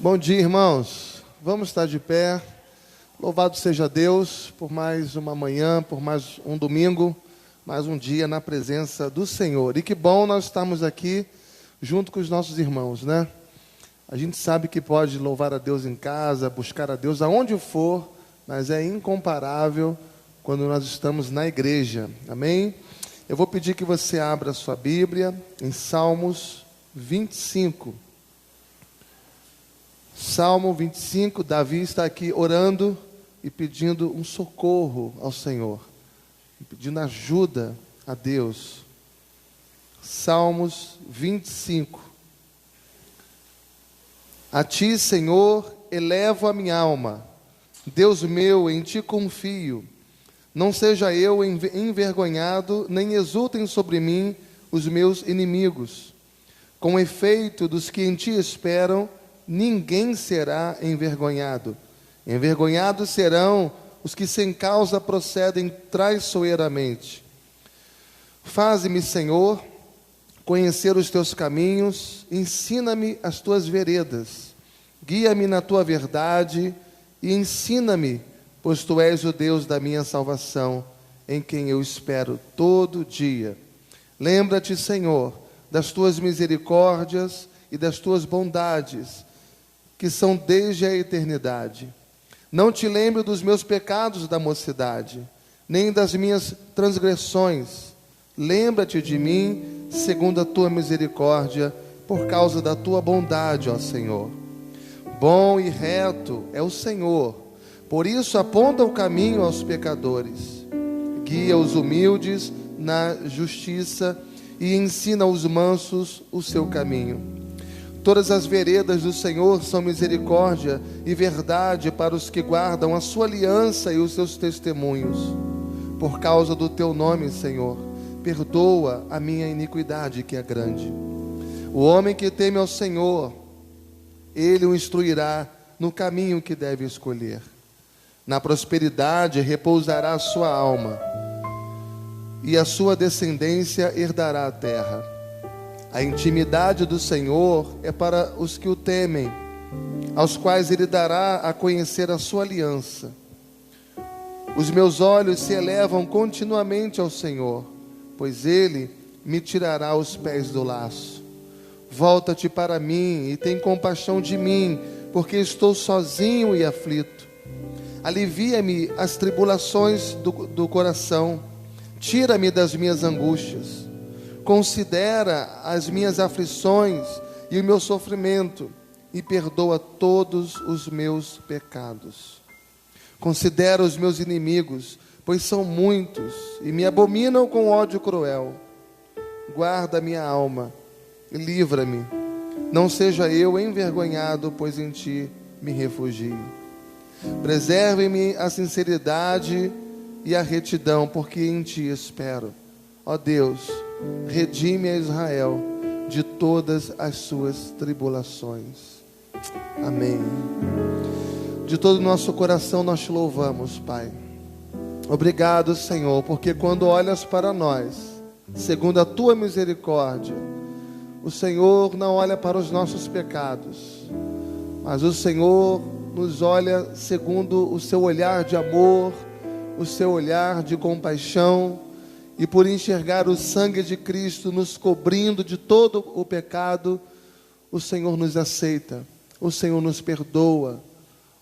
Bom dia, irmãos. Vamos estar de pé. Louvado seja Deus por mais uma manhã, por mais um domingo, mais um dia na presença do Senhor. E que bom nós estarmos aqui junto com os nossos irmãos, né? A gente sabe que pode louvar a Deus em casa, buscar a Deus aonde for, mas é incomparável quando nós estamos na igreja. Amém? Eu vou pedir que você abra a sua Bíblia em Salmos 25. Salmo 25, Davi está aqui orando e pedindo um socorro ao Senhor, pedindo ajuda a Deus. Salmos 25. A ti, Senhor, elevo a minha alma. Deus meu, em ti confio. Não seja eu envergonhado, nem exultem sobre mim os meus inimigos. Com efeito dos que em ti esperam, ninguém será envergonhado. Envergonhados serão os que sem causa procedem traiçoeiramente. Faze-me, Senhor, conhecer os teus caminhos, ensina-me as tuas veredas. Guia-me na tua verdade e ensina-me, pois tu és o Deus da minha salvação, em quem eu espero todo dia. Lembra-te, Senhor, das tuas misericórdias e das tuas bondades, que são desde a eternidade. Não te lembro dos meus pecados da mocidade, nem das minhas transgressões. Lembra-te de mim, segundo a tua misericórdia, por causa da tua bondade, ó Senhor. Bom e reto é o Senhor, por isso aponta o caminho aos pecadores. Guia os humildes na justiça e ensina aos mansos o seu caminho. Todas as veredas do Senhor são misericórdia e verdade para os que guardam a sua aliança e os seus testemunhos. Por causa do teu nome, Senhor, perdoa a minha iniquidade, que é grande. O homem que teme ao Senhor, ele o instruirá no caminho que deve escolher. Na prosperidade repousará a sua alma, e a sua descendência herdará a terra. A intimidade do Senhor é para os que o temem, aos quais ele dará a conhecer a sua aliança. Os meus olhos se elevam continuamente ao Senhor, pois ele me tirará os pés do laço. Volta-te para mim e tem compaixão de mim, porque estou sozinho e aflito. Alivia-me as tribulações do coração, tira-me das minhas angústias. Considera as minhas aflições e o meu sofrimento e perdoa todos os meus pecados. Considera os meus inimigos, pois são muitos e me abominam com ódio cruel. Guarda minha alma e livra-me. Não seja eu envergonhado, pois em ti me refugio. Preserve-me a sinceridade e a retidão, porque em ti espero. Ó Deus, redime a Israel de todas as suas tribulações. Amém. De todo o nosso coração nós te louvamos, Pai. Obrigado, Senhor, porque quando olhas para nós, segundo a tua misericórdia, o Senhor não olha para os nossos pecados, mas o Senhor nos olha segundo o seu olhar de amor, o seu olhar de compaixão. E por enxergar o sangue de Cristo nos cobrindo de todo o pecado, o Senhor nos aceita, o Senhor nos perdoa.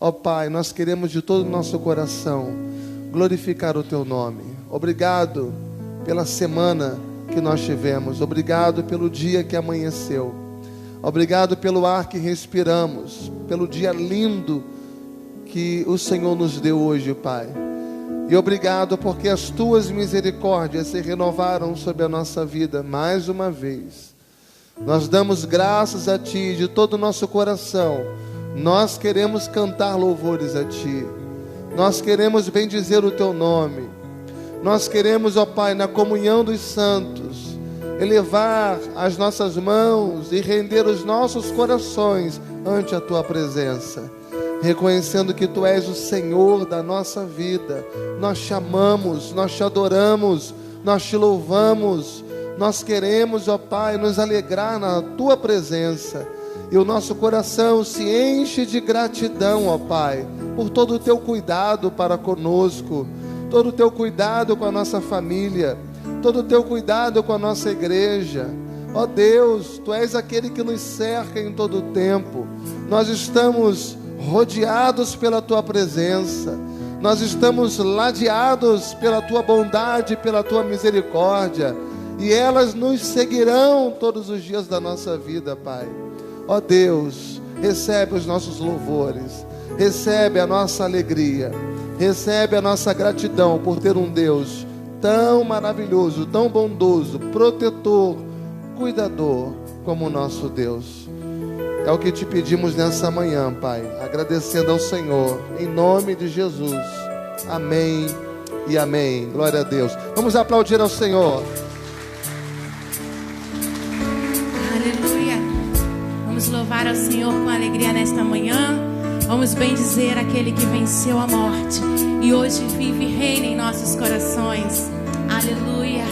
Ó Pai, nós queremos de todo o nosso coração glorificar o teu nome. Obrigado pela semana que nós tivemos, obrigado pelo dia que amanheceu, obrigado pelo ar que respiramos, pelo dia lindo que o Senhor nos deu hoje, Pai. E obrigado porque as tuas misericórdias se renovaram sobre a nossa vida mais uma vez. Nós damos graças a ti de todo o nosso coração. Nós queremos cantar louvores a ti. Nós queremos bendizer o teu nome. Nós queremos, ó Pai, na comunhão dos santos, elevar as nossas mãos e render os nossos corações ante a tua presença, reconhecendo que tu és o Senhor da nossa vida. Nós te amamos, nós te adoramos, nós te louvamos. Nós queremos, ó Pai, nos alegrar na tua presença. E o nosso coração se enche de gratidão, ó Pai, por todo o teu cuidado para conosco, todo o teu cuidado com a nossa família, todo o teu cuidado com a nossa igreja. Ó Deus, Tu és aquele que nos cerca em todo o tempo. Nós estamos rodeados pela Tua presença, nós estamos ladeados pela Tua bondade, pela Tua misericórdia, e elas nos seguirão todos os dias da nossa vida, Pai. Ó Deus, recebe os nossos louvores, recebe a nossa alegria, recebe a nossa gratidão por ter um Deus tão maravilhoso, tão bondoso, protetor, cuidador como o nosso Deus. É o que te pedimos nessa manhã, Pai, agradecendo ao Senhor, em nome de Jesus. Amém e amém. Glória a Deus. Vamos aplaudir ao Senhor. Aleluia. Vamos louvar ao Senhor com alegria nesta manhã. Vamos bendizer aquele que venceu a morte e hoje vive e reina em nossos corações. Aleluia.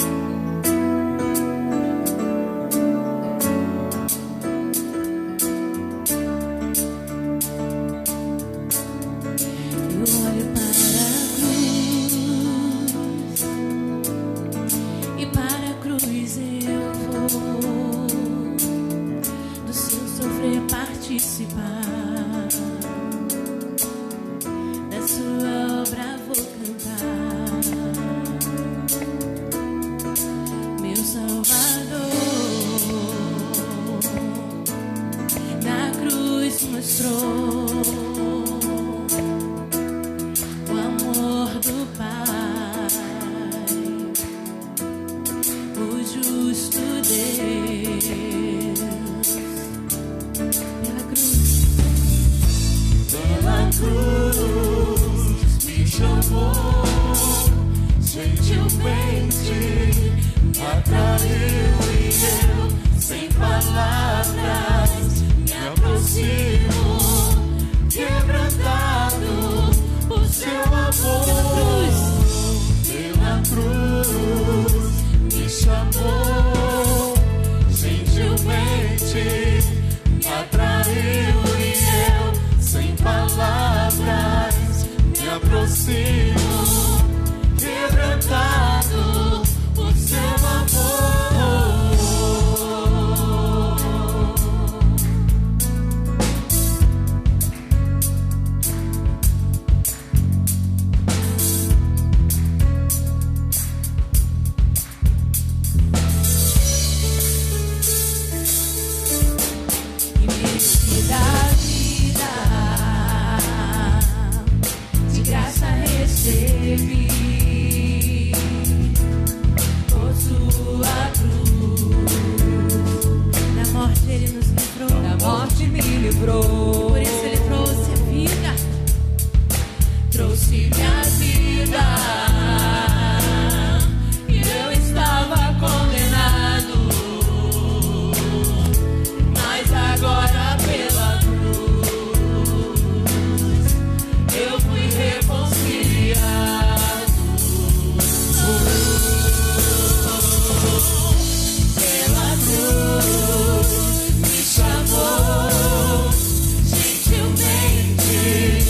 Gentilmente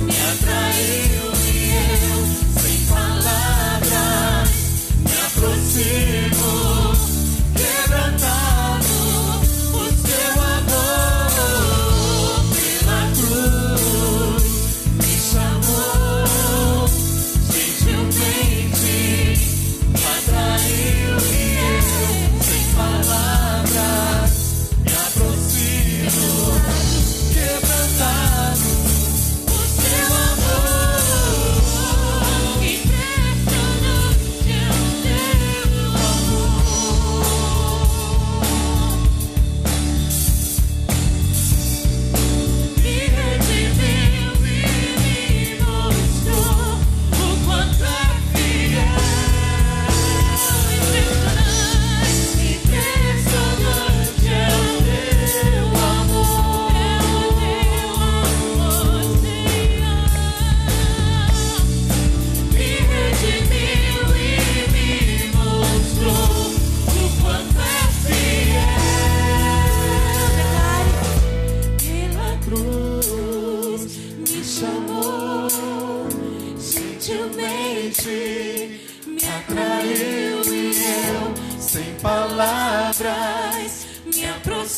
me atraiu e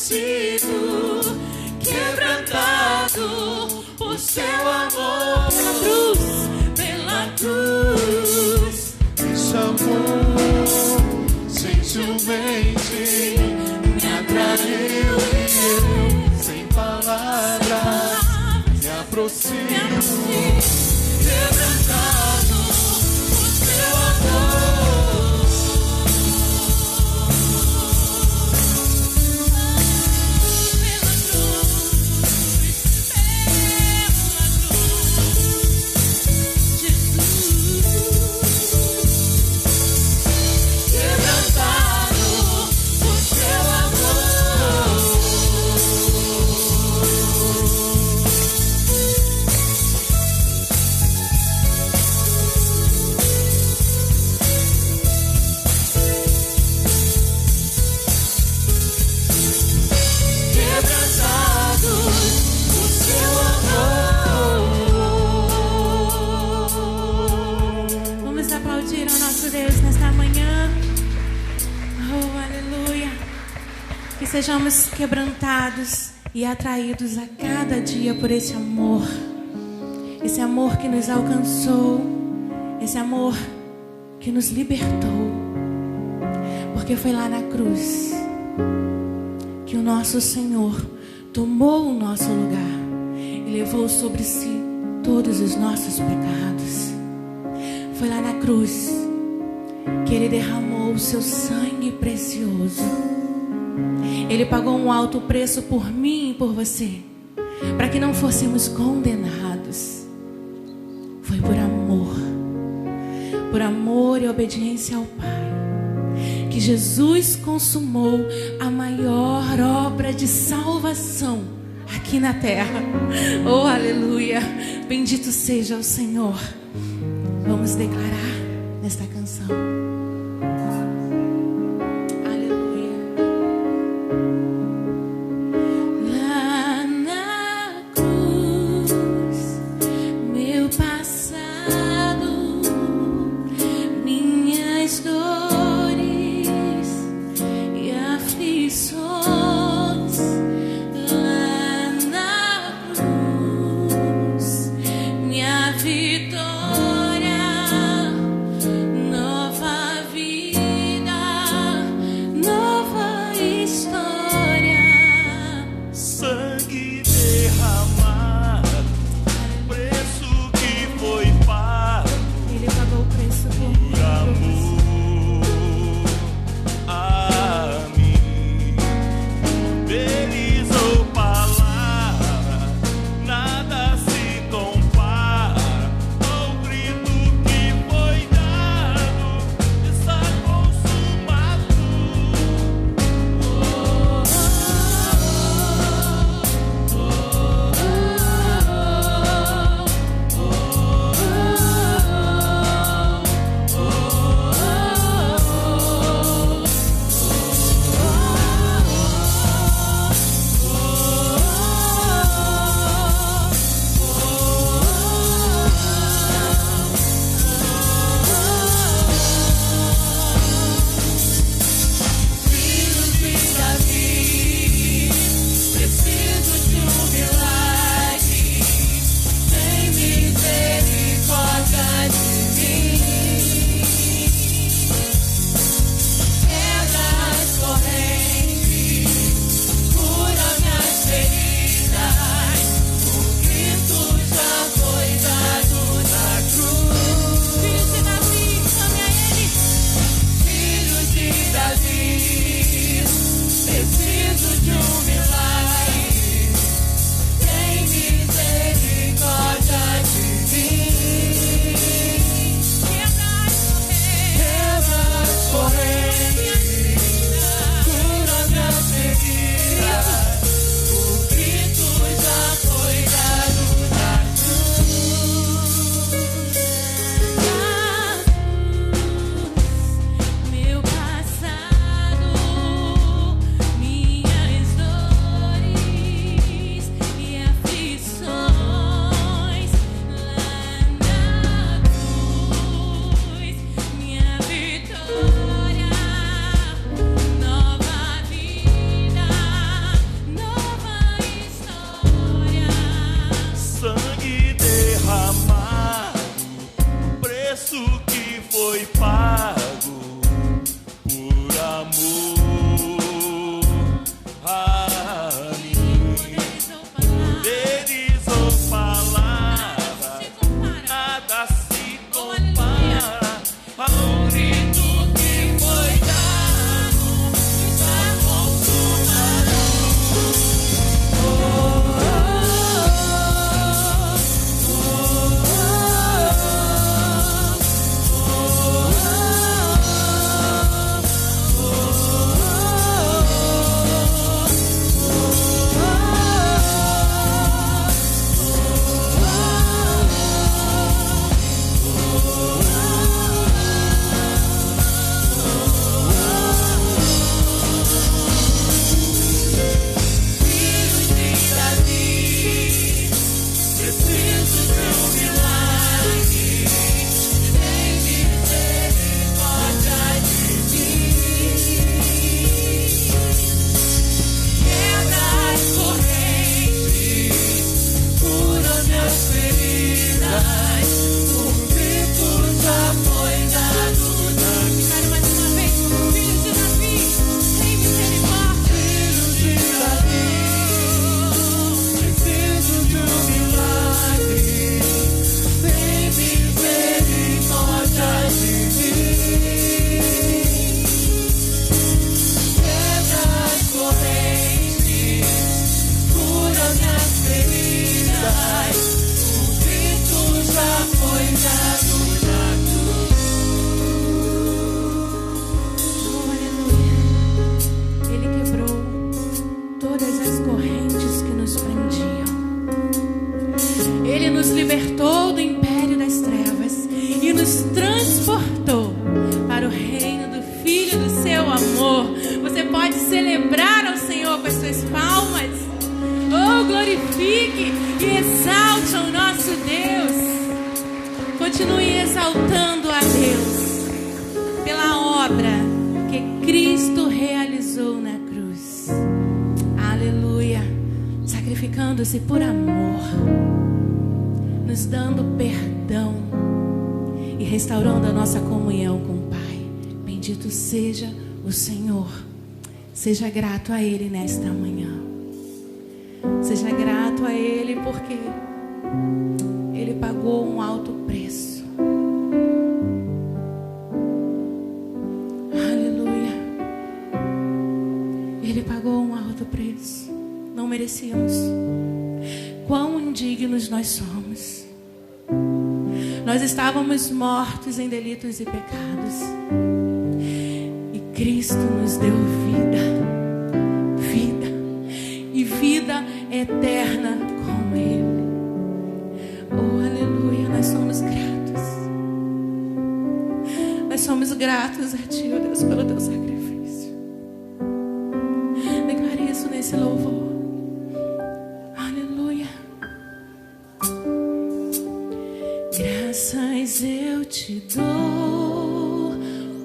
sido quebrantado por seu amor. Pela cruz, esse amor gentilmente me atraiu e eu, sem palavras, me aproximo, quebrantado por seu amor. Pela cruz, Jesus, quebrantado por seu amor. Quebrantados por seu amor. Vamos aplaudir ao nosso Deus nesta manhã. Oh, aleluia. Que sejamos quebrantados e atraídos a cada dia por esse amor. Esse amor que nos alcançou. Esse amor que nos libertou. Porque foi lá na cruz que o nosso Senhor tomou o nosso lugar e levou sobre si todos os nossos pecados. Foi lá na cruz que Ele derramou o seu sangue precioso. Ele pagou um alto preço por mim e por você, para que não fôssemos condenados. Foi por amor e obediência ao Pai, que Jesus consumou a maior obra de salvação aqui na terra. Oh, aleluia! Bendito seja o Senhor. Vamos declarar nesta canção. Aleluia. Lá na cruz, meu passado, minhas dores e aflições. Lá na cruz, minha vitória nova Oh, aleluia. Ele quebrou todas as correntes que nos prendiam. Ele nos libertou do império das trevas e nos transportou para o reino do Filho do seu amor. Você pode celebrar ao Senhor com as suas palmas. Oh, glorifique e exalte ao nosso Deus. Continue exaltando a Deus pela obra que Cristo realizou na cruz. Aleluia. Sacrificando-se por amor, nos dando perdão e restaurando a nossa comunhão com o Pai. Bendito seja o Senhor. Seja grato a Ele nesta manhã. Seja grato a Ele porque Ele pagou um alto preço. Aleluia. Ele pagou um alto preço. Não merecíamos. Quão indignos nós somos. Nós estávamos mortos em delitos e pecados. E Cristo nos deu vida. Vida. E vida eterna com Ele. Oh, aleluia. Nós somos gratos. Nós somos gratos a Ti, ó Deus, pelo Teu sacrifício. Declare isso nesse louvor. Aleluia. Graças eu te dou,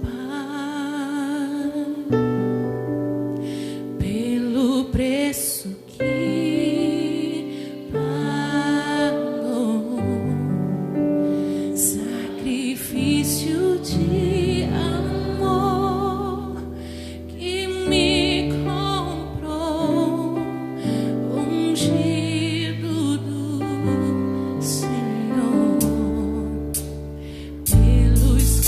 Pai, pelo preço que pagou, sacrifício de amor que me comprou, ungido do Senhor, pelos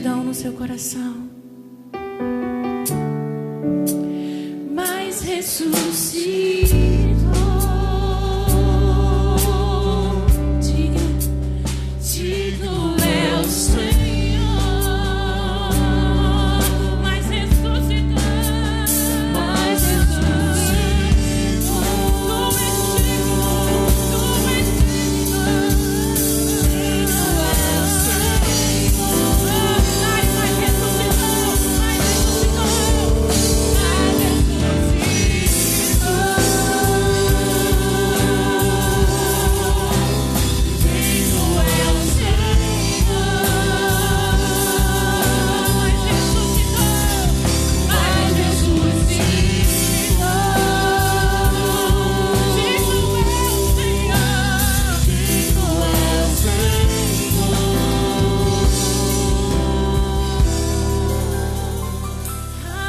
gratidão no seu coração. Mas ressuscitou. Digno é o Senhor. Mas ressuscitou. Mas ressuscitou. Tu és digno. Tu és digno. Digno é o Senhor. Mas ressuscitou. Mas ressuscitou. Mas ressuscitou. Digno é o Senhor. Mas ressuscitou. Mas ressuscitou. Digno é o Senhor. Digno é o Senhor.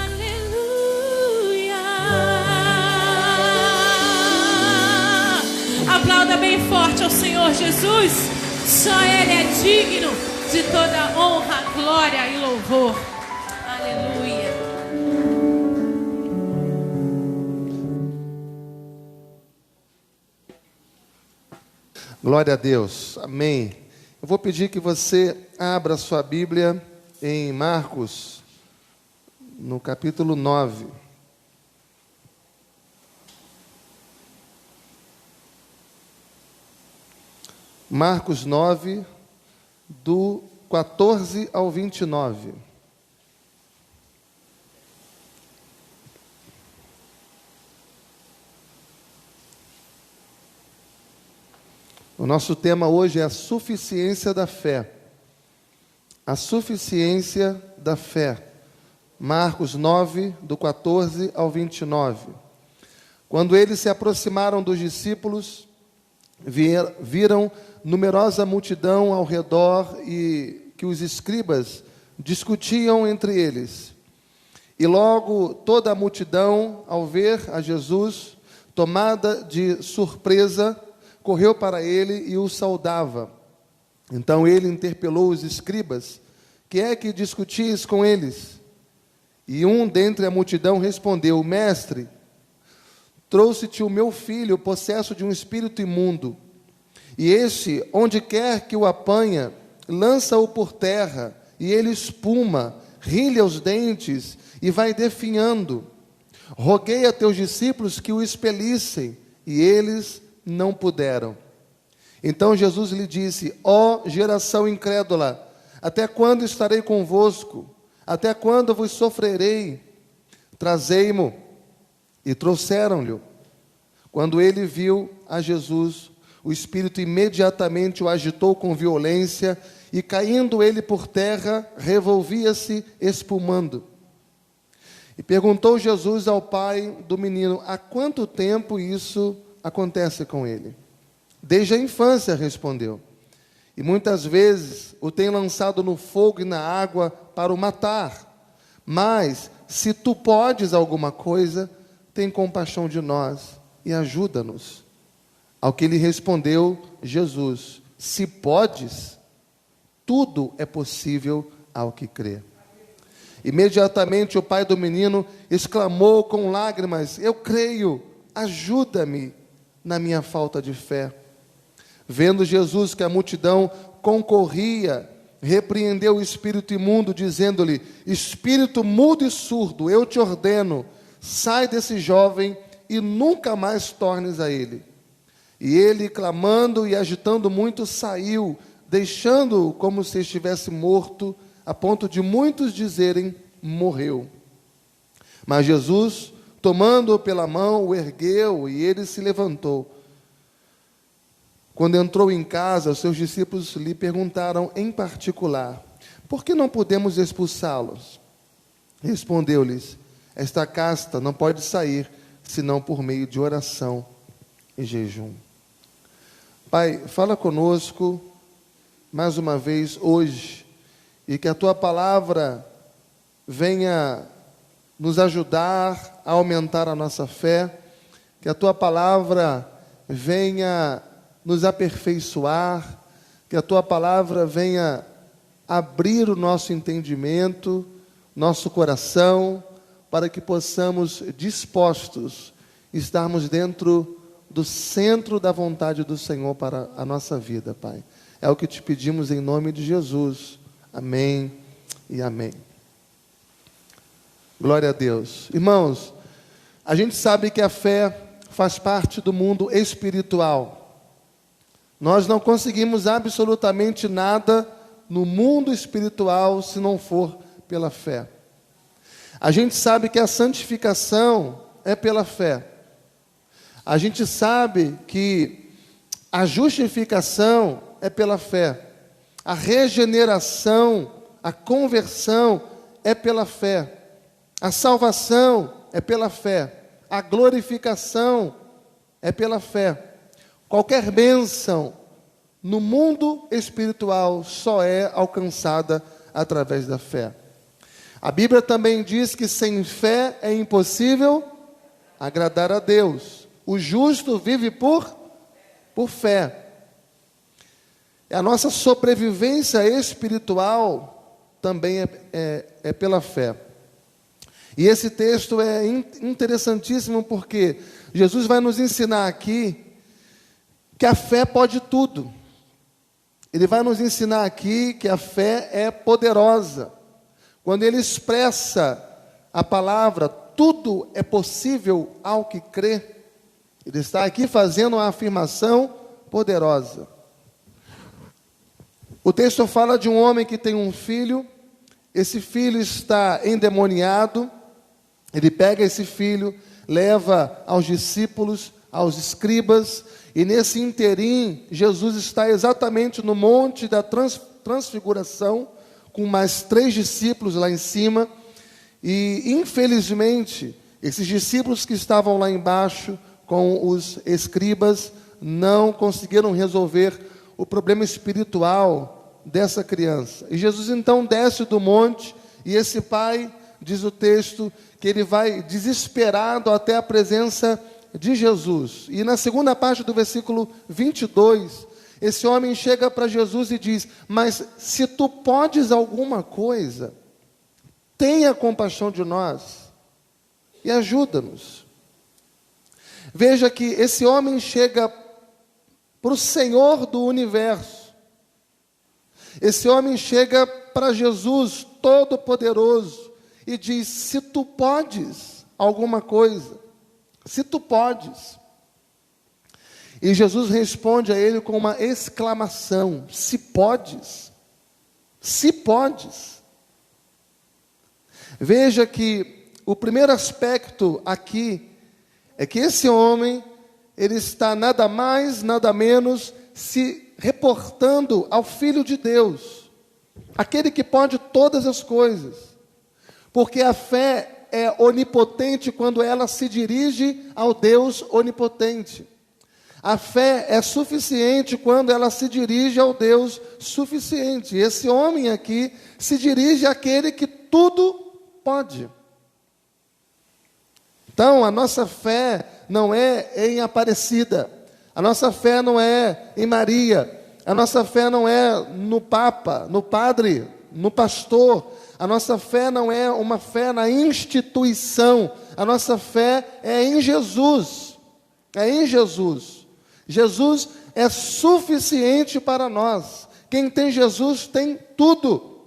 Aleluia. Aplauda bem forte ao Senhor Jesus. Só Ele é digno de toda honra, glória e louvor. Aleluia. Glória a Deus. Amém. Eu vou pedir que você abra sua Bíblia em Marcos, no capítulo 9. Marcos 9, do 14 ao 29. O nosso tema hoje é a suficiência da fé. A suficiência da fé. Marcos 9, do 14 ao 29. Quando eles se aproximaram dos discípulos, viram numerosa multidão ao redor e que os escribas discutiam entre eles. E logo toda a multidão, ao ver a Jesus, tomada de surpresa, correu para ele e o saudava. Então ele interpelou os escribas: que é que discutis com eles? E um dentre a multidão respondeu: Mestre, trouxe-te o meu filho, possesso de um espírito imundo. E este, onde quer que o apanha, lança-o por terra, e ele espuma, rilha os dentes e vai definhando. Roguei a teus discípulos que o expelissem, e eles não puderam. Então Jesus lhe disse: ó geração incrédula, até quando estarei convosco? Até quando vos sofrerei? Trazei-mo. E trouxeram-lhe. Quando ele viu a Jesus, o espírito imediatamente o agitou com violência, e caindo ele por terra, revolvia-se espumando. E perguntou Jesus ao pai do menino: há quanto tempo isso acontece com ele? Desde a infância, respondeu. E muitas vezes o tem lançado no fogo e na água para o matar. Mas, se tu podes alguma coisa, tem compaixão de nós e ajuda-nos. Ao que lhe respondeu Jesus: se podes, tudo é possível ao que crê. Imediatamente o pai do menino exclamou com lágrimas: eu creio, ajuda-me na minha falta de fé. Vendo Jesus que a multidão concorria, repreendeu o espírito imundo, dizendo-lhe: espírito mudo e surdo, eu te ordeno, sai desse jovem e nunca mais tornes a ele. E ele, clamando e agitando muito, saiu, deixando-o como se estivesse morto, a ponto de muitos dizerem: morreu. Mas Jesus, tomando-o pela mão, o ergueu, e ele se levantou. Quando entrou em casa, os seus discípulos lhe perguntaram em particular: por que não podemos expulsá-los? Respondeu-lhes: esta casta não pode sair, senão por meio de oração e jejum. Pai, fala conosco mais uma vez hoje, e que a Tua palavra venha nos ajudar a aumentar a nossa fé, que a Tua palavra venha nos aperfeiçoar, que a Tua palavra venha abrir o nosso entendimento, nosso coração, para que possamos, dispostos, estarmos dentro do centro da vontade do Senhor para a nossa vida, Pai. É o que te pedimos em nome de Jesus. Amém e amém. Glória a Deus. Irmãos, a gente sabe que a fé faz parte do mundo espiritual. Nós não conseguimos absolutamente nada no mundo espiritual se não for pela fé. A gente sabe que a santificação é pela fé. A gente sabe que a justificação é pela fé. A regeneração, a conversão é pela fé. A salvação é pela fé. A glorificação é pela fé. Qualquer bênção no mundo espiritual só é alcançada através da fé. A Bíblia também diz que sem fé é impossível agradar a Deus. O justo vive por fé. A nossa sobrevivência espiritual também é pela fé. E esse texto é interessantíssimo porque Jesus vai nos ensinar aqui que a fé pode tudo. Ele vai nos ensinar aqui que a fé é poderosa. Quando ele expressa a palavra, tudo é possível ao que crê, ele está aqui fazendo uma afirmação poderosa. O texto fala de um homem que tem um filho, esse filho está endemoniado, ele pega esse filho, leva aos discípulos, aos escribas, e nesse interim, Jesus está exatamente no monte da transfiguração, com mais 3 discípulos lá em cima, e infelizmente, esses discípulos que estavam lá embaixo, com os escribas, não conseguiram resolver o problema espiritual dessa criança. E Jesus então desce do monte, e esse pai, diz o texto, que ele vai desesperado até a presença de Jesus. E na segunda parte do versículo 22, esse homem chega para Jesus e diz: mas se tu podes alguma coisa, tenha compaixão de nós e ajuda-nos. Veja que esse homem chega para o Senhor do universo. Esse homem chega para Jesus Todo-Poderoso e diz: se tu podes alguma coisa, se tu podes. E Jesus responde a ele com uma exclamação: se podes, se podes. Veja que o primeiro aspecto aqui é que esse homem, ele está nada mais, nada menos, se reportando ao Filho de Deus, aquele que pode todas as coisas, porque a fé é onipotente quando ela se dirige ao Deus onipotente. A fé é suficiente quando ela se dirige ao Deus suficiente. Esse homem aqui se dirige àquele que tudo pode. Então, a nossa fé não é em Aparecida, a nossa fé não é em Maria, a nossa fé não é no Papa, no Padre, no Pastor, a nossa fé não é uma fé na instituição, a nossa fé é em Jesus, é em Jesus. Jesus é suficiente para nós. Quem tem Jesus tem tudo.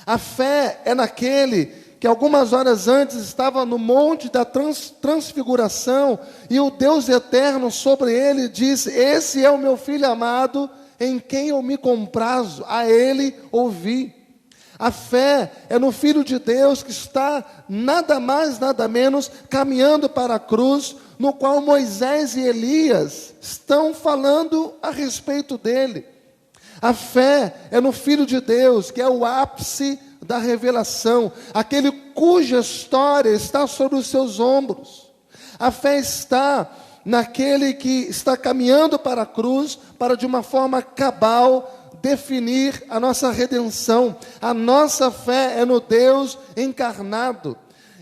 A fé é naquele que algumas horas antes estava no monte da transfiguração, e o Deus eterno sobre ele diz: esse é o meu filho amado, em quem eu me comprazo, a ele ouvi. A fé é no Filho de Deus que está nada mais, nada menos, caminhando para a cruz, no qual Moisés e Elias estão falando a respeito dele. A fé é no Filho de Deus, que é o ápice da revelação, aquele cuja história está sobre os seus ombros. A fé está naquele que está caminhando para a cruz, para de uma forma cabal definir a nossa redenção. A nossa fé é no Deus encarnado.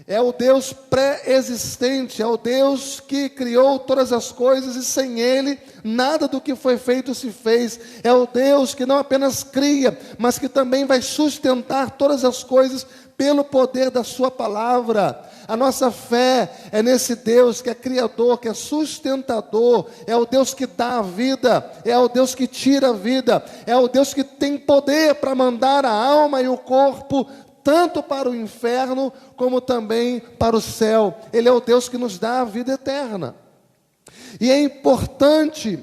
É o Deus pré-existente, é o Deus que criou todas as coisas e sem Ele, nada do que foi feito se fez. É o Deus que não apenas cria, mas que também vai sustentar todas as coisas pelo poder da sua palavra. A nossa fé é nesse Deus que é criador, que é sustentador, é o Deus que dá a vida, é o Deus que tira a vida, é o Deus que tem poder para mandar a alma e o corpo tanto para o inferno, como também para o céu. Ele é o Deus que nos dá a vida eterna. E é importante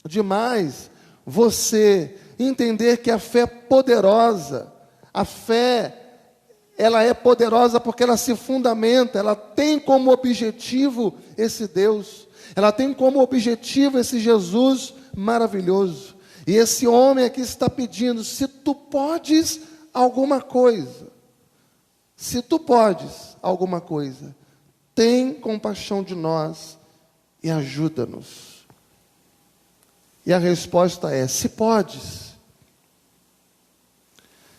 demais você entender que a fé é poderosa. A fé, ela é poderosa porque ela se fundamenta, ela tem como objetivo esse Deus. Ela tem como objetivo esse Jesus maravilhoso. E esse homem aqui está pedindo, se tu podes alguma coisa, se tu podes alguma coisa, tem compaixão de nós e ajuda-nos. E a resposta é, se podes.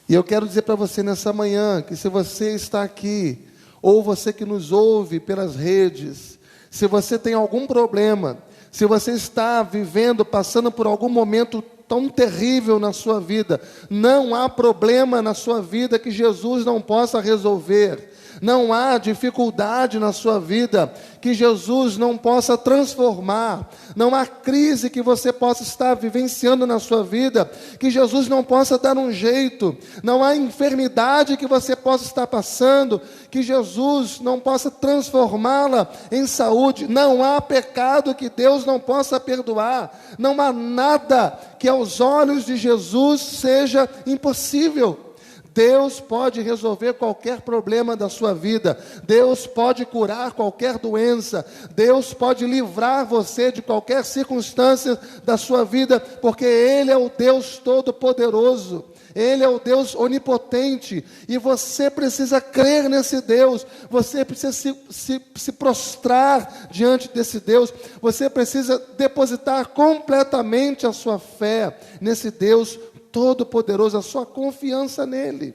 E eu quero dizer para você nessa manhã, que se você está aqui, ou você que nos ouve pelas redes, se você tem algum problema, se você está vivendo, passando por algum momento tão terrível na sua vida, não há problema na sua vida que Jesus não possa resolver. Não há dificuldade na sua vida que Jesus não possa transformar. Não há crise que você possa estar vivenciando na sua vida que Jesus não possa dar um jeito. Não há enfermidade que você possa estar passando que Jesus não possa transformá-la em saúde. Não há pecado que Deus não possa perdoar. Não há nada que aos olhos de Jesus seja impossível. Deus pode resolver qualquer problema da sua vida. Deus pode curar qualquer doença. Deus pode livrar você de qualquer circunstância da sua vida, porque Ele é o Deus Todo-Poderoso. Ele é o Deus onipotente. E você precisa crer nesse Deus. Você precisa se prostrar diante desse Deus. Você precisa depositar completamente a sua fé nesse Deus Todo-Poderoso, a sua confiança nele.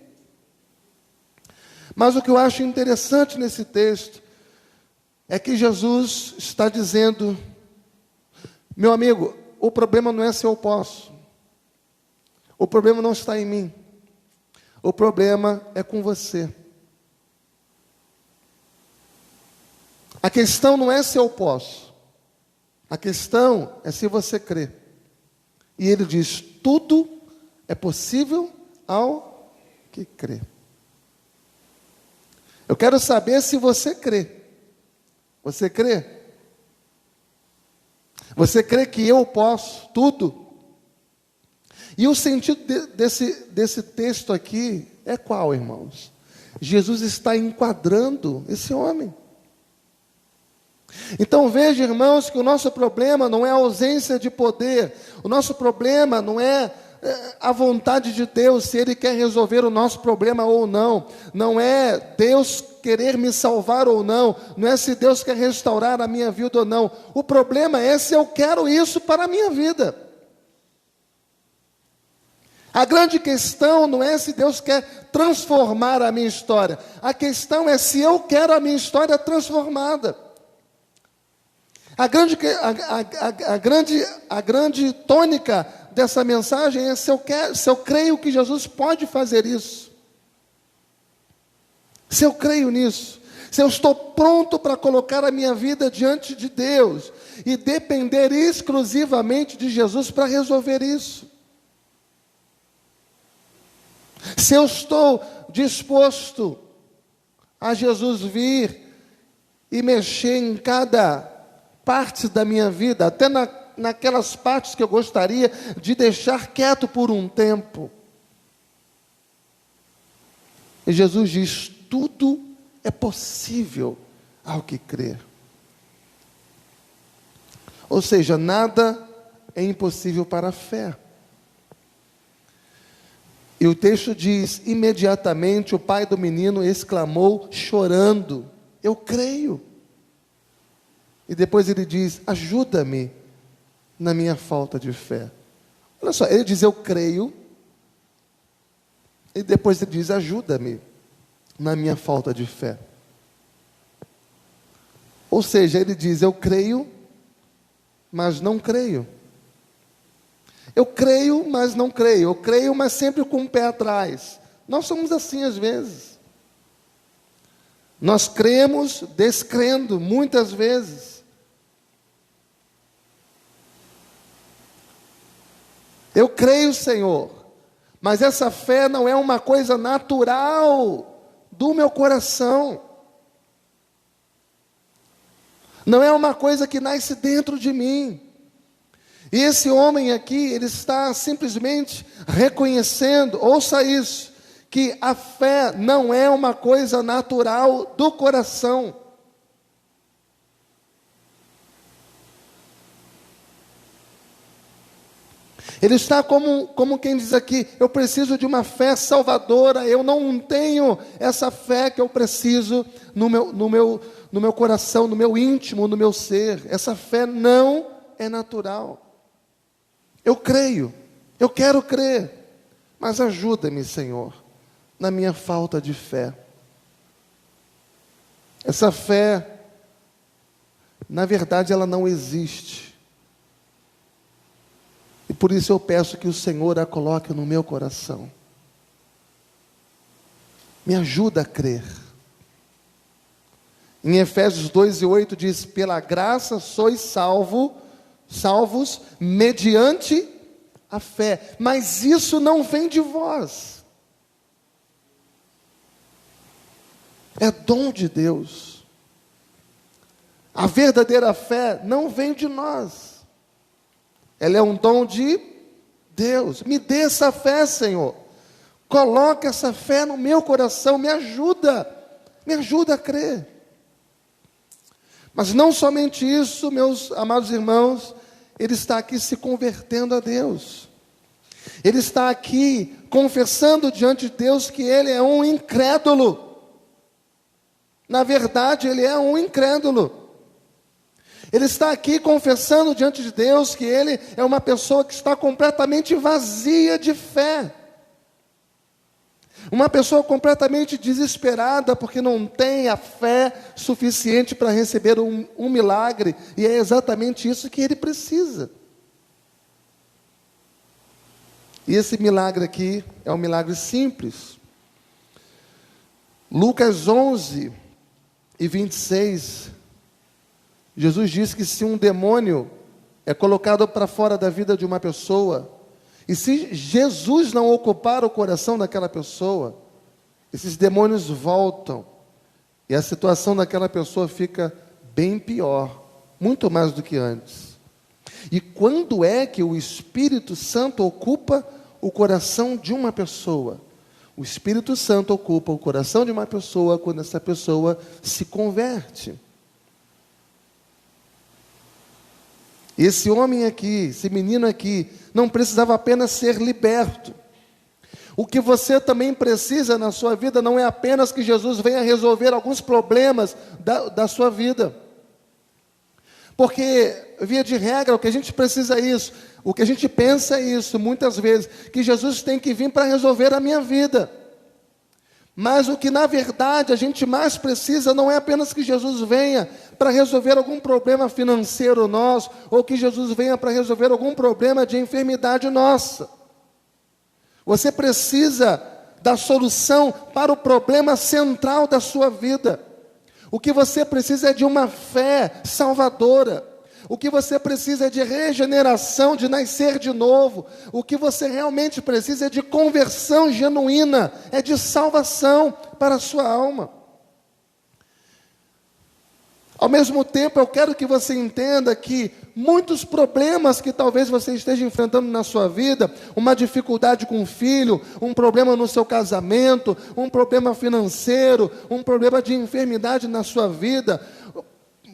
Mas o que eu acho interessante nesse texto é que Jesus está dizendo, meu amigo, o problema não é se eu posso, o problema não está em mim, o problema é com você. A questão não é se eu posso, a questão é se você crê. E ele diz, tudo é possível ao que crê. Eu quero saber se você crê. Você crê? Você crê que eu posso tudo? E o sentido desse texto aqui é qual, irmãos? Jesus está enquadrando esse homem. Então veja, irmãos, que o nosso problema não é a ausência de poder. O nosso problema não é a vontade de Deus, se Ele quer resolver o nosso problema ou não. Não é Deus querer me salvar ou não. Não é se Deus quer restaurar a minha vida ou não. O problema é se eu quero isso para a minha vida. A grande questão não é se Deus quer transformar a minha história. A questão é se eu quero a minha história transformada. A grande tônica dessa mensagem é se eu creio que Jesus pode fazer isso. Se eu creio nisso. Se eu estou pronto para colocar a minha vida diante de Deus e depender exclusivamente de Jesus para resolver isso. Se eu estou disposto a Jesus vir e mexer em cada parte da minha vida, até naquelas partes que eu gostaria de deixar quieto por um tempo. E Jesus diz, tudo é possível ao que crer. Ou seja, nada é impossível para a fé. E o texto diz, imediatamente o pai do menino exclamou, chorando, eu creio. E depois ele diz, ajuda-me na minha falta de fé. Olha só, ele diz, eu creio. E depois ele diz, ajuda-me na minha falta de fé. Ou seja, ele diz: eu creio, mas não creio. Eu creio, mas não creio. Eu creio, mas sempre com o pé atrás. Nós somos assim às vezes. Nós cremos descrendo, muitas vezes. Eu creio, Senhor, mas essa fé não é uma coisa natural do meu coração. Não é uma coisa que nasce dentro de mim. E esse homem aqui, ele está simplesmente reconhecendo, ouça isso, que a fé não é uma coisa natural do coração. Ele está como quem diz aqui: eu preciso de uma fé salvadora, eu não tenho essa fé que eu preciso no meu coração, no meu íntimo, no meu ser. Essa fé não é natural. Eu creio, eu quero crer, mas ajuda-me, Senhor, na minha falta de fé. Essa fé, na verdade, ela não existe. E por isso eu peço que o Senhor a coloque no meu coração. Me ajuda a crer. Em Efésios 2:8 diz: pela graça sois salvos mediante a fé. Mas isso não vem de vós. É dom de Deus. A verdadeira fé não vem de nós. Ela é um dom de Deus. Me dê essa fé, Senhor. Coloque essa fé no meu coração. Me ajuda a crer. Mas não somente isso, meus amados irmãos, ele está aqui se convertendo a Deus. Ele está aqui confessando diante de Deus que ele é um incrédulo. Na verdade, ele é um incrédulo. Ele está aqui confessando diante de Deus que ele é uma pessoa que está completamente vazia de fé. Uma pessoa completamente desesperada porque não tem a fé suficiente para receber um milagre. E é exatamente isso que ele precisa. E esse milagre aqui é um milagre simples. Lucas 11:26, Jesus diz que se um demônio é colocado para fora da vida de uma pessoa, e se Jesus não ocupar o coração daquela pessoa, esses demônios voltam, e a situação daquela pessoa fica bem pior, muito mais do que antes. E quando é que o Espírito Santo ocupa o coração de uma pessoa? O Espírito Santo ocupa o coração de uma pessoa quando essa pessoa se converte. Esse homem aqui, esse menino aqui, não precisava apenas ser liberto. O que você também precisa na sua vida não é apenas que Jesus venha resolver alguns problemas da sua vida. Porque, via de regra, o que a gente precisa é isso. O que a gente pensa é isso, muitas vezes, que Jesus tem que vir para resolver a minha vida. Mas o que na verdade a gente mais precisa não é apenas que Jesus venha para resolver algum problema financeiro nosso, ou que Jesus venha para resolver algum problema de enfermidade nossa. Você precisa da solução para o problema central da sua vida. O que você precisa é de uma fé salvadora. O que você precisa é de regeneração, de nascer de novo. O que você realmente precisa é de conversão genuína, é de salvação para a sua alma. Ao mesmo tempo, eu quero que você entenda que muitos problemas que talvez você esteja enfrentando na sua vida, uma dificuldade com o filho, um problema no seu casamento, um problema financeiro, um problema de enfermidade na sua vida,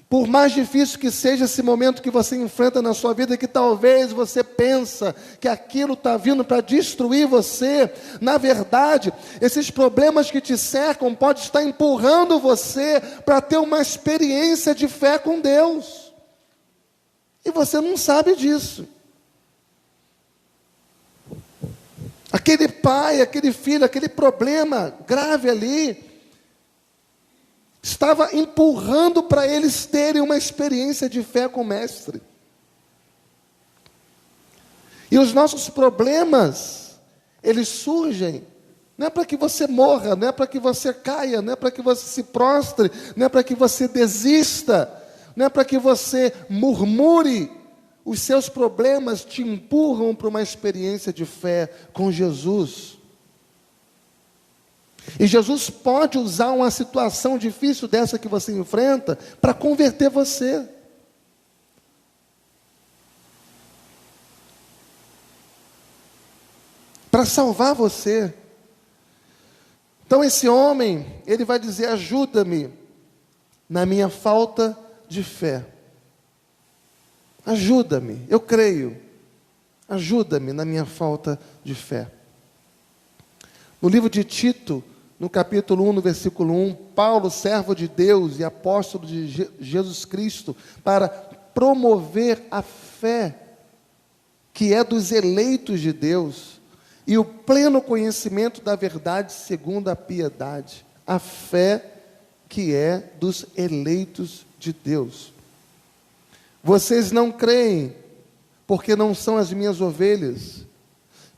por mais difícil que seja esse momento que você enfrenta na sua vida, que talvez você pensa que aquilo está vindo para destruir você, na verdade, esses problemas que te cercam podem estar empurrando você para ter uma experiência de fé com Deus. E você não sabe disso. Aquele pai, aquele filho, aquele problema grave ali, estava empurrando para eles terem uma experiência de fé com o Mestre. E os nossos problemas, eles surgem, não é para que você morra, não é para que você caia, não é para que você se prostre, não é para que você desista, não é para que você murmure. Os seus problemas te empurram para uma experiência de fé com Jesus. E Jesus pode usar uma situação difícil dessa que você enfrenta para converter você. Para salvar você. Então esse homem, ele vai dizer: ajuda-me na minha falta de fé. Ajuda-me, eu creio. Ajuda-me na minha falta de fé. No livro de Tito, no capítulo 1, no versículo 1, Paulo, servo de Deus e apóstolo de Jesus Cristo, para promover a fé que é dos eleitos de Deus, e o pleno conhecimento da verdade segundo a piedade. A fé que é dos eleitos de Deus. Vocês não creem, porque não são as minhas ovelhas.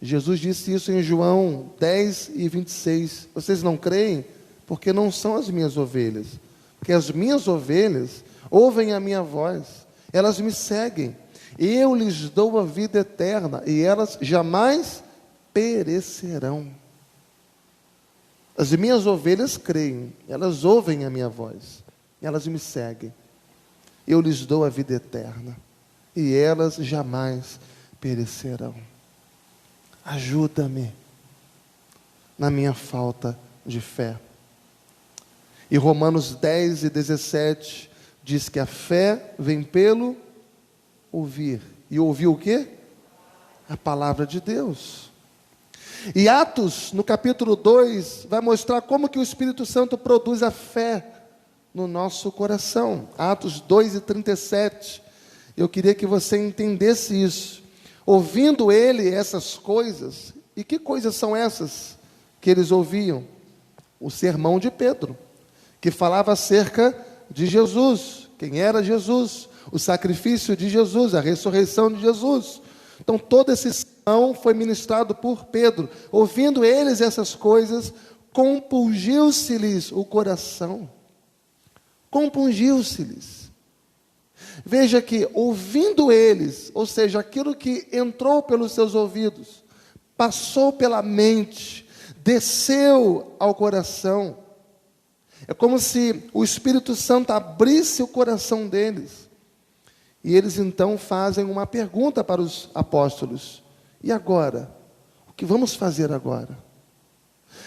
Jesus disse isso em João 10 e 26. Vocês não creem, porque não são as minhas ovelhas. Porque as minhas ovelhas ouvem a minha voz, elas me seguem. Eu lhes dou a vida eterna, e elas jamais perecerão. As minhas ovelhas creem, elas ouvem a minha voz, elas me seguem. Eu lhes dou a vida eterna, e elas jamais perecerão. Ajuda-me na minha falta de fé. E Romanos 10 e 17 diz que a fé vem pelo ouvir. E ouvir o quê? A palavra de Deus. E Atos, no capítulo 2, vai mostrar como que o Espírito Santo produz a fé no nosso coração. Atos 2 e 37. Eu queria que você entendesse isso. Ouvindo ele essas coisas, e que coisas são essas que eles ouviam? O sermão de Pedro, que falava acerca de Jesus, quem era Jesus, o sacrifício de Jesus, a ressurreição de Jesus. Então todo esse sermão foi ministrado por Pedro. Ouvindo eles essas coisas, compungiu-se-lhes o coração. Compungiu-se-lhes. Veja que, ouvindo eles, ou seja, aquilo que entrou pelos seus ouvidos, passou pela mente, desceu ao coração. É como se o Espírito Santo abrisse o coração deles. E eles então fazem uma pergunta para os apóstolos: e agora? O que vamos fazer agora?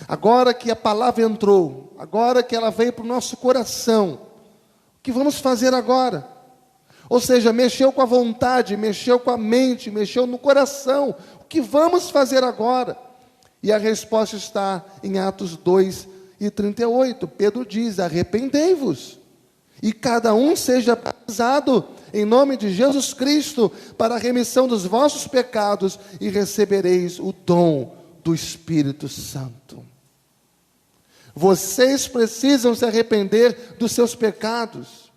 Agora que a palavra entrou, agora que ela veio para o nosso coração, o que vamos fazer agora? Ou seja, mexeu com a vontade, mexeu com a mente, mexeu no coração. O que vamos fazer agora? E a resposta está em Atos 2 e 38. Pedro diz: arrependei-vos, e cada um seja batizado em nome de Jesus Cristo, para a remissão dos vossos pecados, e recebereis o dom do Espírito Santo. Vocês precisam se arrepender dos seus pecados.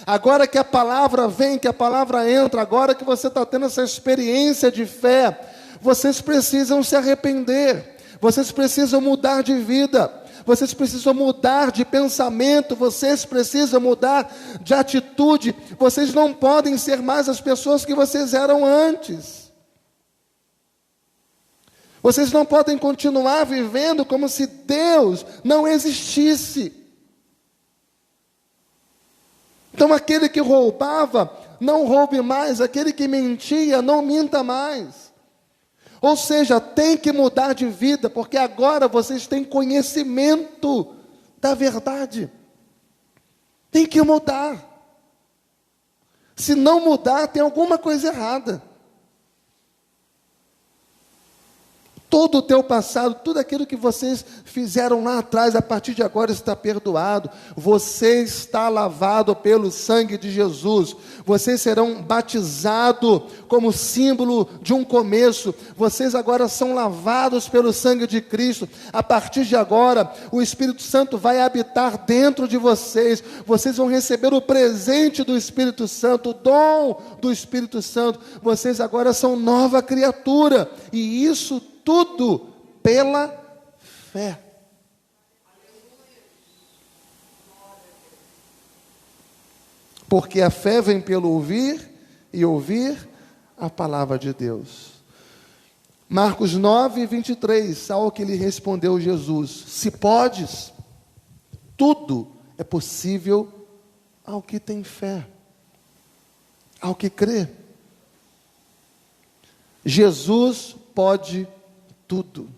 Agora que a palavra vem, que a palavra entra, agora que você está tendo essa experiência de fé, vocês precisam se arrepender, vocês precisam mudar de vida, vocês precisam mudar de pensamento, vocês precisam mudar de atitude, vocês não podem ser mais as pessoas que vocês eram antes. Vocês não podem continuar vivendo como se Deus não existisse. Então aquele que roubava, não roube mais. Aquele que mentia, não minta mais. Ou seja, tem que mudar de vida, porque agora vocês têm conhecimento da verdade. Tem que mudar. Se não mudar, tem alguma coisa errada. Todo o teu passado, tudo aquilo que vocês fizeram lá atrás, a partir de agora está perdoado. Você está lavado pelo sangue de Jesus. Vocês serão batizados como símbolo de um começo. Vocês agora são lavados pelo sangue de Cristo. A partir de agora, o Espírito Santo vai habitar dentro de vocês. Vocês vão receber o presente do Espírito Santo, o dom do Espírito Santo. Vocês agora são nova criatura. E isso tudo pela fé. Porque a fé vem pelo ouvir e ouvir a palavra de Deus. Marcos 9, 23, ao que lhe respondeu Jesus: se podes, tudo é possível ao que tem fé, ao que crê. Jesus pode tudo.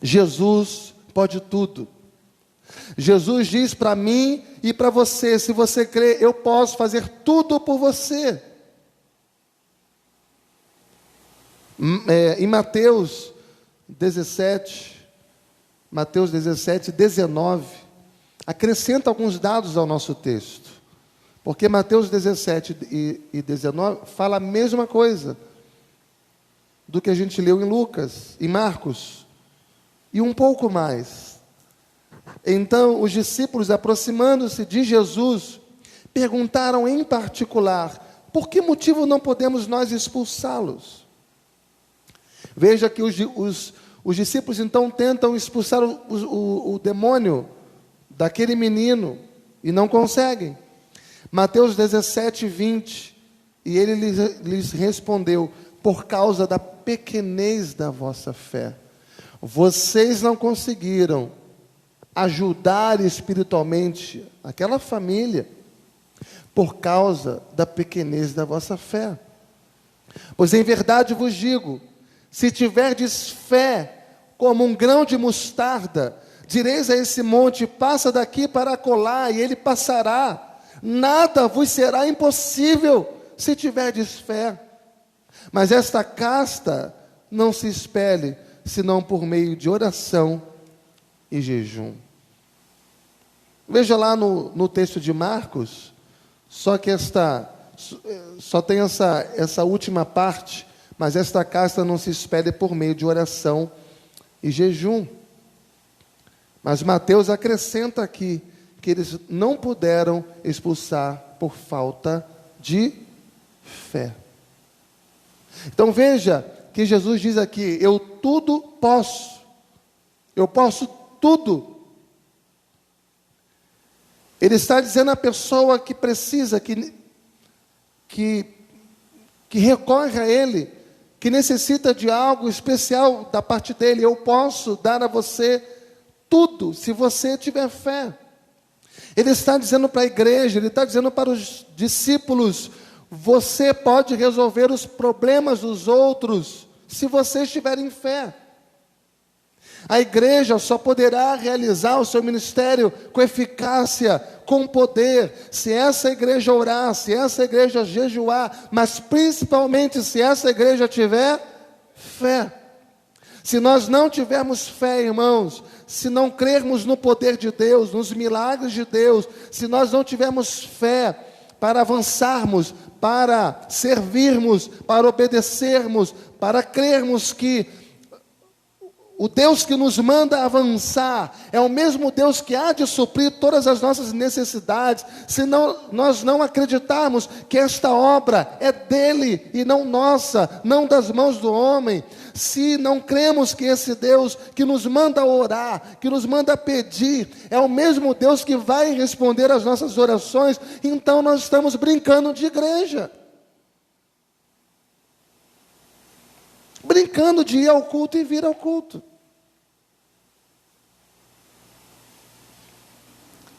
Jesus pode tudo. Jesus diz para mim e para você: se você crê, eu posso fazer tudo por você. Em Mateus 17, 19, acrescenta alguns dados ao nosso texto. Porque Mateus 17 e 19 fala a mesma coisa do que a gente leu em Lucas, em Marcos, e um pouco mais. Então, os discípulos, aproximando-se de Jesus, perguntaram em particular: por que motivo não podemos nós expulsá-los? Veja que os discípulos então tentam expulsar o demônio daquele menino e não conseguem. Mateus 17, 20, e ele lhes respondeu: por causa da pequenez da vossa fé. Vocês não conseguiram ajudar espiritualmente aquela família por causa da pequenez da vossa fé. Pois em verdade vos digo, se tiverdes fé como um grão de mostarda, direis a esse monte: passa daqui para acolá, e ele passará. Nada vos será impossível se tiverdes fé. Mas esta casta não se espelhe, senão por meio de oração e jejum. Veja lá no texto de Marcos, só tem essa última parte, mas esta casta não se espelhe por meio de oração e jejum. Mas Mateus acrescenta aqui que eles não puderam expulsar por falta de fé. Então veja que Jesus diz aqui: eu tudo posso. Eu posso tudo. Ele está dizendo à pessoa que precisa, que recorre a Ele, que necessita de algo especial da parte dEle: eu posso dar a você tudo, se você tiver fé. Ele está dizendo para a igreja, ele está dizendo para os discípulos: você pode resolver os problemas dos outros, se vocês tiverem fé. A igreja só poderá realizar o seu ministério com eficácia, com poder, se essa igreja orar, se essa igreja jejuar, mas principalmente se essa igreja tiver fé. Se nós não tivermos fé, irmãos, se não crermos no poder de Deus, nos milagres de Deus, se nós não tivermos fé para avançarmos, para servirmos, para obedecermos, para crermos que o Deus que nos manda avançar é o mesmo Deus que há de suprir todas as nossas necessidades, se nós não acreditarmos que esta obra é dele e não nossa, não das mãos do homem, se não cremos que esse Deus que nos manda orar, que nos manda pedir, é o mesmo Deus que vai responder às nossas orações, então nós estamos brincando de igreja. Brincando de ir ao culto e vir ao culto.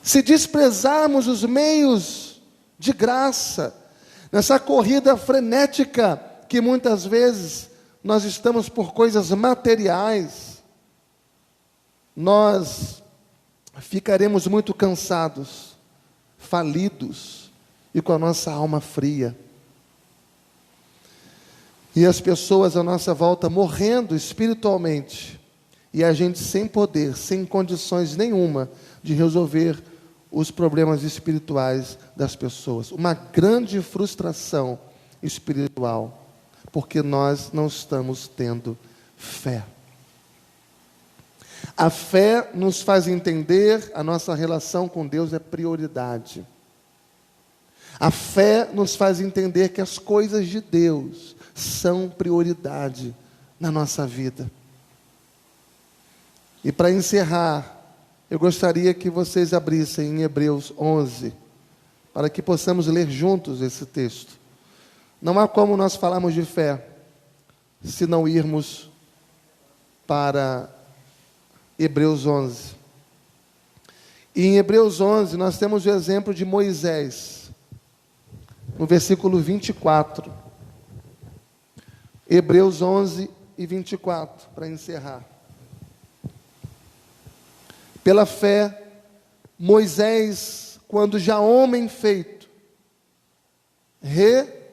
Se desprezarmos os meios de graça, nessa corrida frenética que muitas vezes nós estamos por coisas materiais, nós ficaremos muito cansados, falidos e com a nossa alma fria. E as pessoas à nossa volta morrendo espiritualmente, e a gente sem poder, sem condições nenhuma de resolver os problemas espirituais das pessoas. Uma grande frustração espiritual, porque nós não estamos tendo fé. A fé nos faz entender a nossa relação com Deus é prioridade. A fé nos faz entender que as coisas de Deus são prioridade na nossa vida. E para encerrar, eu gostaria que vocês abrissem em Hebreus 11, para que possamos ler juntos esse texto. Não há como nós falarmos de fé se não irmos para Hebreus 11. E em Hebreus 11 nós temos o exemplo de Moisés, no versículo 24. Hebreus 11 e 24, para encerrar. Pela fé, Moisés, quando já homem feito, recusou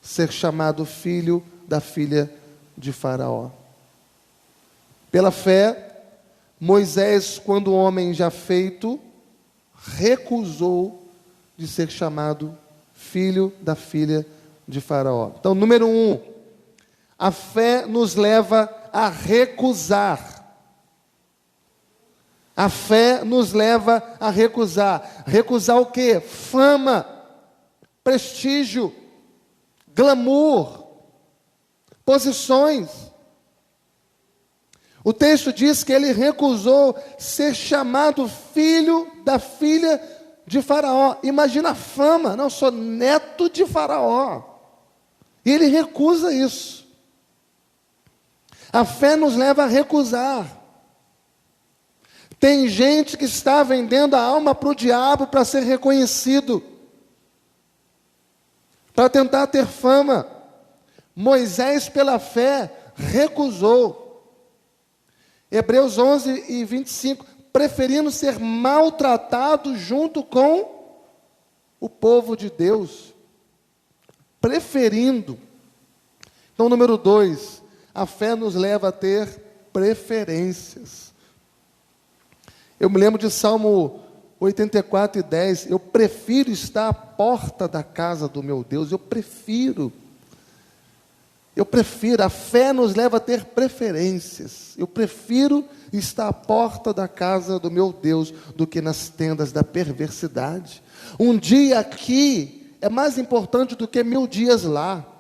ser chamado filho da filha de Faraó. Pela fé, Moisés, quando homem já feito, recusou de ser chamado filho da filha de Faraó. Então, número 1, a fé nos leva a recusar. A fé nos leva a recusar. Recusar o quê? Fama, prestígio, glamour, posições. O texto diz que ele recusou ser chamado filho da filha de Faraó. Imagina a fama, não, sou neto de Faraó. E ele recusa isso. A fé nos leva a recusar. Tem gente que está vendendo a alma para o diabo para ser reconhecido, para tentar ter fama. Moisés, pela fé, recusou. Hebreus 11 e 25, preferindo ser maltratado junto com o povo de Deus. Preferindo. Então, número 2, a fé nos leva a ter preferências. Eu me lembro de Salmo 84 e 10, eu prefiro estar à porta da casa do meu Deus, eu prefiro, a fé nos leva a ter preferências, eu prefiro estar à porta da casa do meu Deus, do que nas tendas da perversidade. Um dia aqui é mais importante do que 1000 dias lá,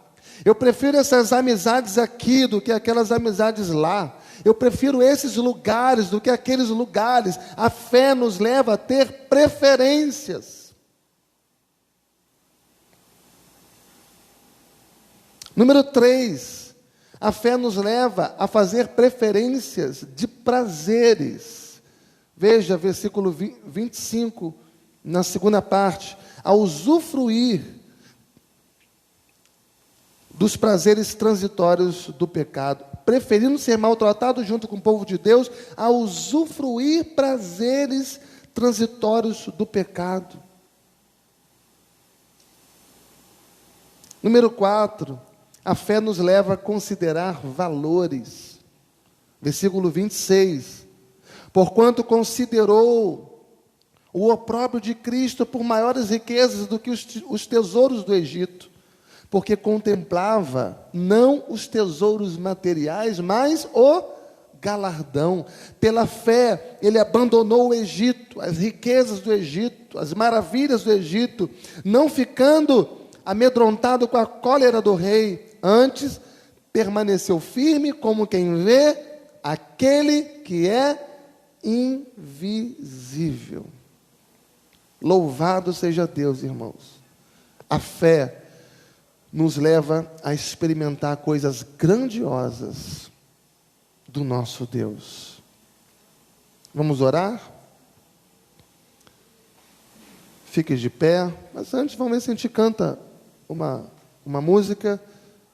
eu prefiro essas amizades aqui do que aquelas amizades lá, eu prefiro esses lugares do que aqueles lugares. A fé nos leva a ter preferências. Número 3, a fé nos leva a fazer preferências de prazeres. Veja, versículo 25, na segunda parte. A usufruir dos prazeres transitórios do pecado, preferindo ser maltratado junto com o povo de Deus, a usufruir prazeres transitórios do pecado. Número 4, a fé nos leva a considerar valores. Versículo 26, porquanto considerou o opróbrio de Cristo por maiores riquezas do que os tesouros do Egito, porque contemplava não os tesouros materiais, mas o galardão. Pela fé, ele abandonou o Egito, as riquezas do Egito, as maravilhas do Egito, não ficando amedrontado com a cólera do rei, antes permaneceu firme como quem vê aquele que é invisível. Louvado seja Deus, irmãos. A fé nos leva a experimentar coisas grandiosas do nosso Deus. Vamos orar? Fique de pé, mas antes vamos ver se a gente canta uma música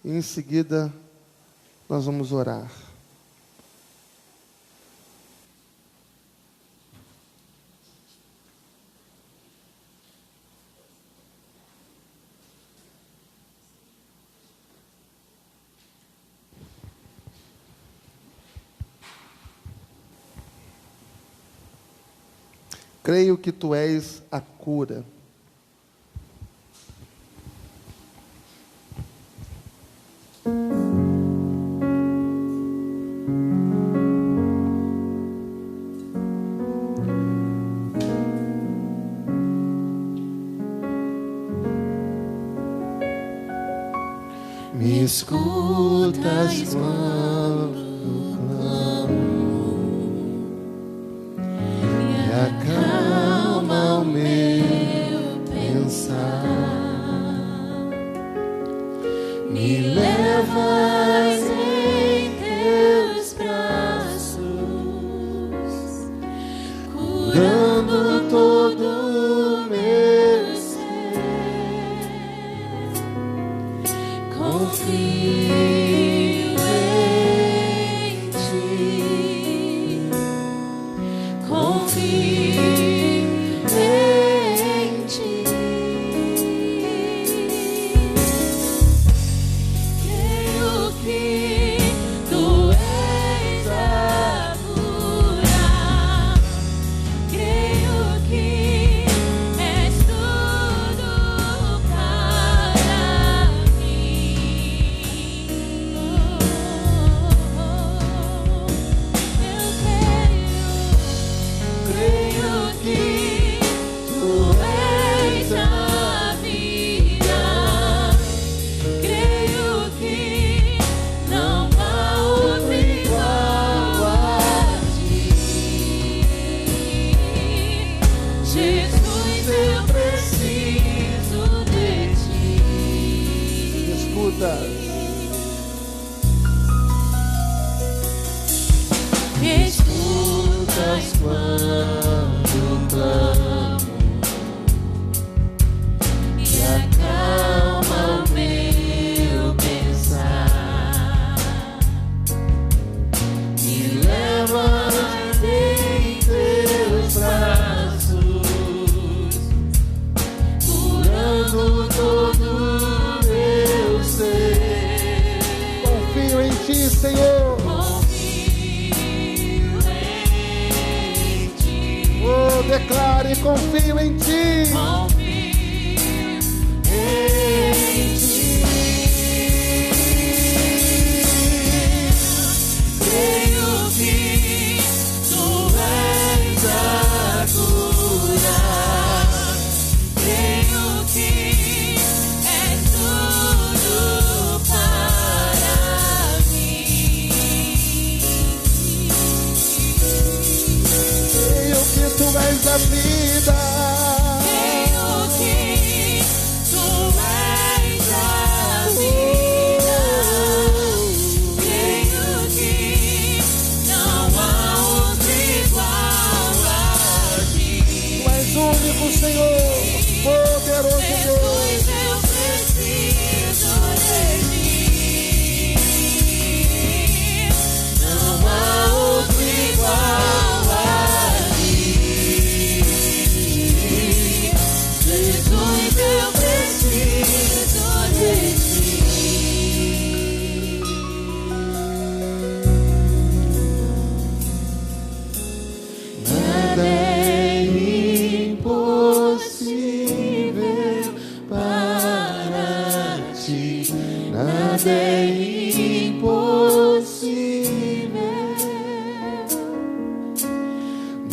e em seguida nós vamos orar. Creio que tu és a cura. Me escutas quando clamo e acalma o meu pensar. Me levas em teus braços, curando todo o meu ser. Confio em ti, confio em ti. Creio que tu és a cura, creio que és tudo para mim. Eu creio que tu és a vida, creio que não há outro igual a ti. Jesus, eu preciso de ti. Escutas. Me escutas quando clamo e acalma o meu pensar. Me levas em teus braços, curando todo o meu ser. Confio em ti, Senhor. Oh, declare, confio em ti. Creio que tu és a cura, creio que és tudo para mim. Creio que tu és a vida. Creio que tu és a vida. Creio que não há outro igual a ti. Tu és único, Senhor, poderoso Deus. Eu preciso de ti. Não há outro igual a ti. Jesus, eu preciso de ti. Nada é impossível para ti. Nada é impossível.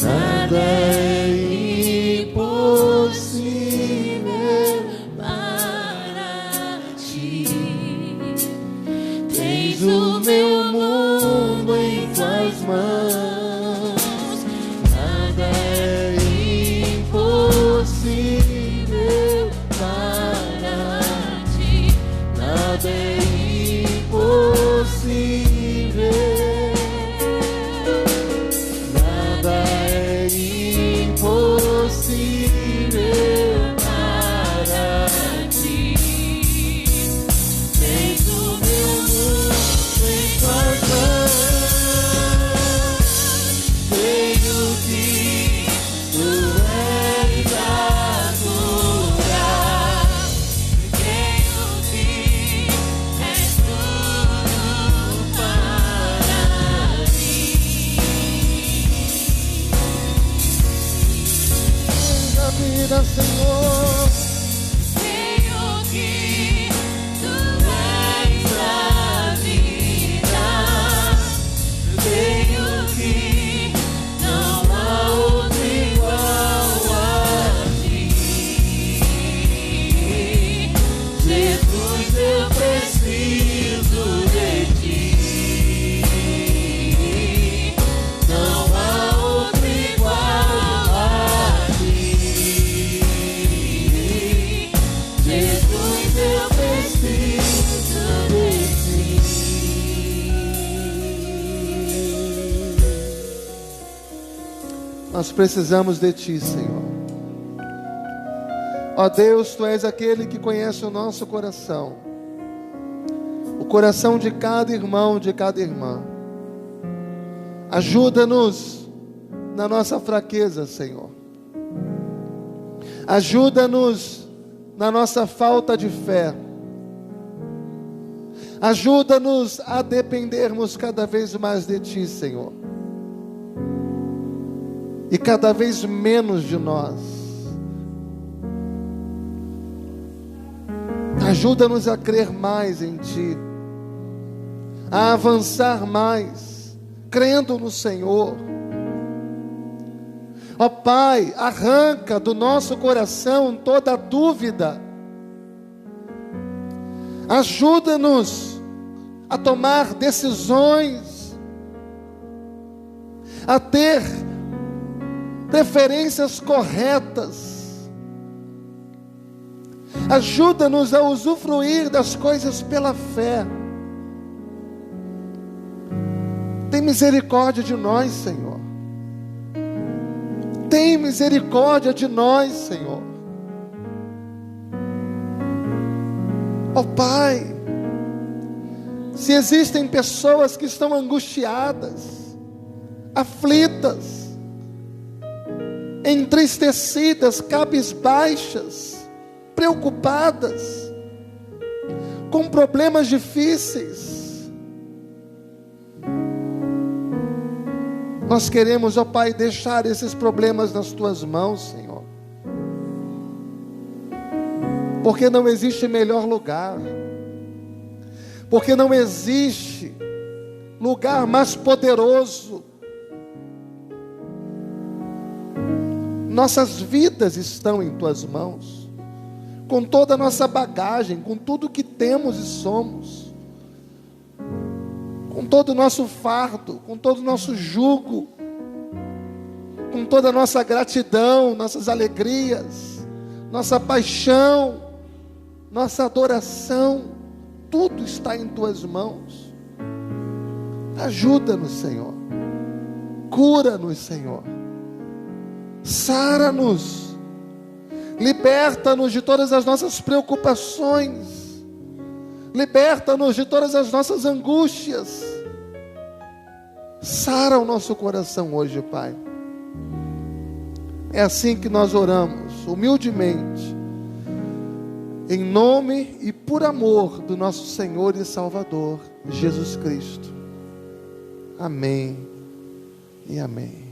Nada é impossível para ti. Tens o meu mundo em tuas mãos. Nada é impossível para ti. Nada é impossível. Nada é impossível para ti. Tens o meu mundo em tuas mãos. vida, Senhor. Senhor, que tu és a vida. Tenho que não há outro igual a ti. Jesus, eu preciso de ti. Não há outro igual a ti. Jesus, eu preciso de ti. Nós precisamos de Ti, Senhor. Ó Deus, Tu és aquele que conhece o nosso coração, o coração de cada irmão, de cada irmã. Ajuda-nos na nossa fraqueza, Senhor. Ajuda-nos na nossa falta de fé. Ajuda-nos a dependermos cada vez mais de Ti, Senhor. E cada vez menos de nós. Ajuda-nos a crer mais em Ti, a avançar mais, crendo no Senhor. Ó Pai, arranca do nosso coração toda dúvida. Ajuda-nos a tomar decisões, a ter preferências corretas. Ajuda-nos a usufruir das coisas pela fé. Tem misericórdia de nós, Senhor. Tem misericórdia de nós, Senhor. Ó Pai, se existem pessoas que estão angustiadas, aflitas, entristecidas, cabisbaixas, preocupadas, com problemas difíceis, nós queremos, ó Pai, deixar esses problemas nas Tuas mãos, Senhor, porque não existe melhor lugar, porque não existe lugar mais poderoso. Nossas vidas estão em Tuas mãos, com toda a nossa bagagem, com tudo que temos e somos, com todo o nosso fardo, com todo o nosso jugo, com toda a nossa gratidão, nossas alegrias, nossa paixão, nossa adoração, tudo está em Tuas mãos. Ajuda-nos, Senhor, cura-nos, Senhor, sara-nos, liberta-nos de todas as nossas preocupações, liberta-nos de todas as nossas angústias. Sara o nosso coração hoje, Pai. É assim que nós oramos, humildemente, em nome e por amor do nosso Senhor e Salvador, Jesus Cristo. Amém e amém.